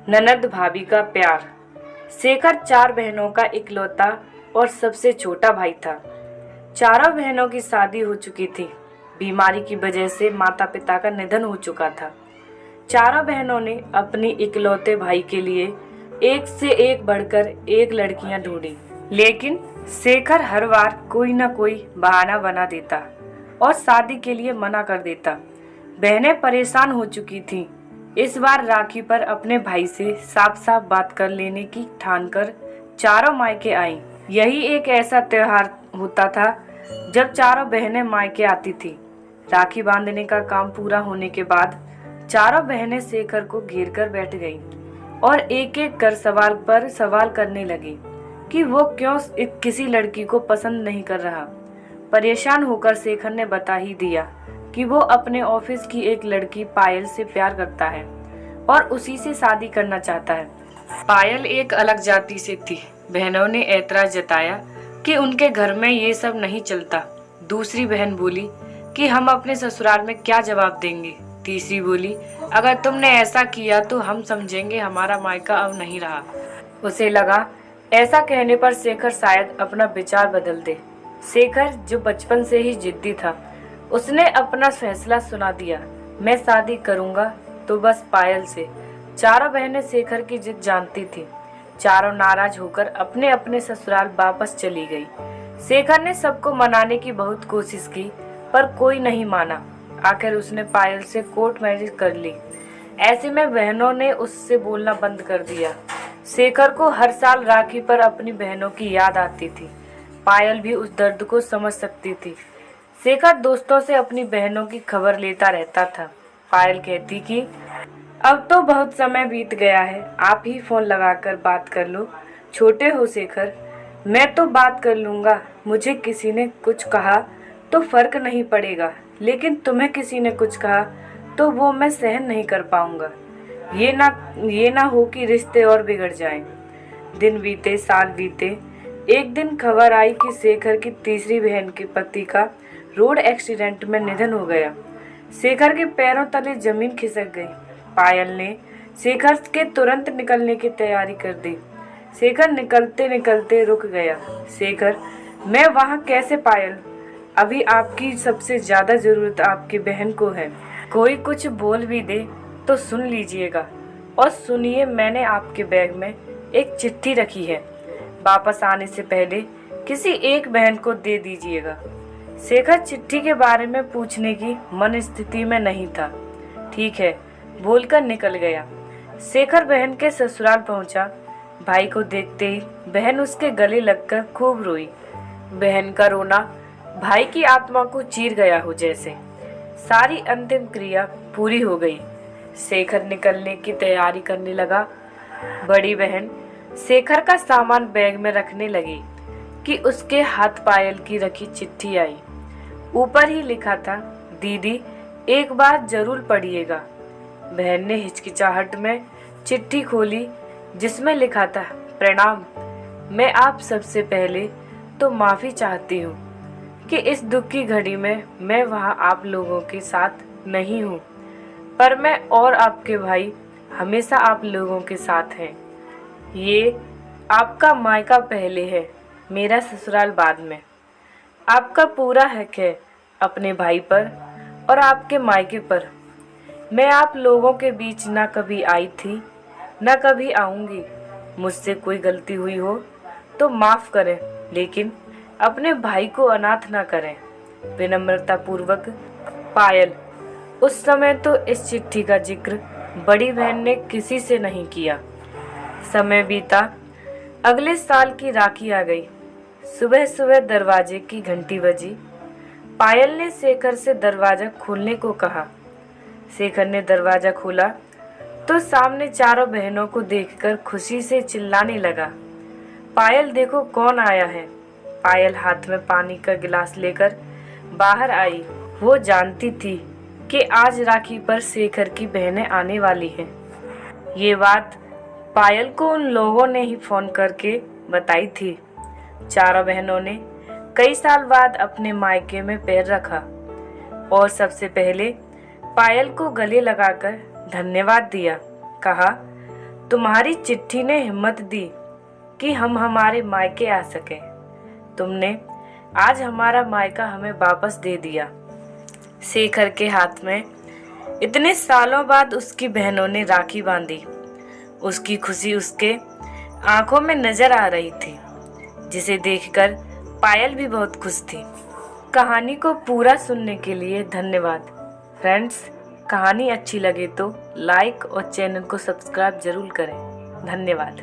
ननद भाभी का प्यार। शेखर 4 बहनों का इकलौता और सबसे छोटा भाई था। चारों बहनों की शादी हो चुकी थी। बीमारी की वजह से माता पिता का निधन हो चुका था। चारों बहनों ने अपनी इकलौते भाई के लिए एक से एक बढ़कर एक लड़कियां ढूंढी, लेकिन शेखर हर बार कोई न कोई बहाना बना देता और शादी के लिए मना कर देता। बहनें परेशान हो चुकी थीं। इस बार राखी पर अपने भाई से साफ साफ बात कर लेने की ठानकर चारों मायके आईं। यही एक ऐसा त्योहार होता था जब चारों बहनें मायके आती थी। राखी बांधने का काम पूरा होने के बाद चारों बहनें शेखर को घेर कर बैठ गईं और एक एक कर सवाल पर सवाल करने लगी कि वो क्यों किसी लड़की को पसंद नहीं कर रहा। परेशान होकर शेखर ने बता ही दिया कि वो अपने ऑफिस की एक लड़की पायल से प्यार करता है और उसी से शादी करना चाहता है। पायल एक अलग जाति से थी। बहनों ने ऐतराज जताया कि उनके घर में ये सब नहीं चलता। दूसरी बहन बोली कि हम अपने ससुराल में क्या जवाब देंगे। तीसरी बोली, अगर तुमने ऐसा किया तो हम समझेंगे हमारा मायका अब नहीं रहा। उसे लगा ऐसा कहने पर शेखर शायद अपना विचार बदल दे। शेखर जो बचपन से ही जिद्दी था, उसने अपना फैसला सुना दिया, मैं शादी करूंगा तो बस पायल से। चारों बहनें शेखर की जिद जानती थी। चारों नाराज होकर अपने अपने ससुराल वापस चली गई। शेखर ने सबको मनाने की बहुत कोशिश की पर कोई नहीं माना। आखिर उसने पायल से कोर्ट मैरिज कर ली। ऐसे में बहनों ने उससे बोलना बंद कर दिया। शेखर को हर साल राखी पर अपनी बहनों की याद आती थी। पायल भी उस दर्द को समझ सकती थी। शेखर दोस्तों से अपनी बहनों की खबर लेता रहता था। पायल कहती कि अब तो बहुत समय बीत गया है, आप ही फोन लगाकर बात कर लो। छोटे हो शेखर, मैं तो बात कर लूँगा। मुझे किसी ने कुछ कहा तो फर्क नहीं पड़ेगा, लेकिन तुम्हें किसी ने कुछ कहा तो वो मैं सहन नहीं कर पाऊँगा। ये ना हो कि रिश्ते और बिगड़ जाएं। दिन बीते, साल बीते। एक दिन खबर आई कि शेखर की तीसरी बहन के पति का रोड एक्सीडेंट में निधन हो गया। शेखर के पैरों तले जमीन खिसक गई। पायल ने शेखर के तुरंत निकलने की तैयारी कर दी। शेखर निकलते निकलते रुक गया। शेखर, मैं वहाँ कैसे पायल? अभी आपकी सबसे ज्यादा जरूरत आपकी बहन को है। कोई कुछ बोल भी दे तो सुन लीजिएगा। और सुनिए, मैंने आपके बैग में एक चिट्ठी रखी है, वापस आने से पहले किसी एक बहन को दे दीजिएगा। शेखर चिट्ठी के बारे में पूछने की मन स्थिति में नहीं था। ठीक है बोलकर निकल गया। शेखर बहन के ससुराल पहुंचा। भाई को देखते ही बहन उसके गले लगकर खूब रोई। बहन का रोना भाई की आत्मा को चीर गया हो जैसे। सारी अंतिम क्रिया पूरी हो गई। शेखर निकलने की तैयारी करने लगा। बड़ी बहन शेखर का सामान बैग में रखने लगी कि उसके हाथ पायल की रखी चिट्ठी आई। ऊपर ही लिखा था, दीदी एक बार जरूर पढ़िएगा। बहन ने हिचकिचाहट में चिट्ठी खोली जिसमें लिखा था, प्रणाम, मैं आप सबसे पहले तो माफ़ी चाहती हूँ कि इस दुख की घड़ी में मैं वहाँ आप लोगों के साथ नहीं हूँ, पर मैं और आपके भाई हमेशा आप लोगों के साथ हैं। ये आपका मायका पहले है, मेरा ससुराल बाद में। आपका पूरा हक है अपने भाई पर और आपके मायके पर। मैं आप लोगों के बीच ना कभी आई थी ना कभी आऊँगी। मुझसे कोई गलती हुई हो तो माफ़ करें, लेकिन अपने भाई को अनाथ ना करें। विनम्रता पूर्वक, पायल। उस समय तो इस चिट्ठी का जिक्र बड़ी बहन ने किसी से नहीं किया। समय बीता। अगले साल की राखी आ गई। सुबह सुबह दरवाजे की घंटी बजी। पायल ने शेखर से दरवाजा खोलने को कहा। शेखर ने दरवाजा खोला तो सामने चारों बहनों को देखकर खुशी से चिल्लाने लगा, पायल देखो कौन आया है। पायल हाथ में पानी का गिलास लेकर बाहर आई। वो जानती थी कि आज राखी पर शेखर की बहनें आने वाली हैं। ये बात पायल को उन लोगों ने ही फोन करके बताई थी। चारों बहनों ने कई साल बाद अपने मायके में पैर रखा और सबसे पहले पायल को गले लगाकर धन्यवाद दिया। कहा, तुम्हारी चिट्ठी ने हिम्मत दी कि हम हमारे मायके आ सके। तुमने आज हमारा मायका हमें वापस दे दिया। शेखर के हाथ में इतने सालों बाद उसकी बहनों ने राखी बांधी। उसकी खुशी उसके आंखों में नजर आ रही थी, जिसे देखकर पायल भी बहुत खुश थी। कहानी को पूरा सुनने के लिए धन्यवाद। फ्रेंड्स, कहानी अच्छी लगे तो लाइक और चैनल को सब्सक्राइब जरूर करें। धन्यवाद।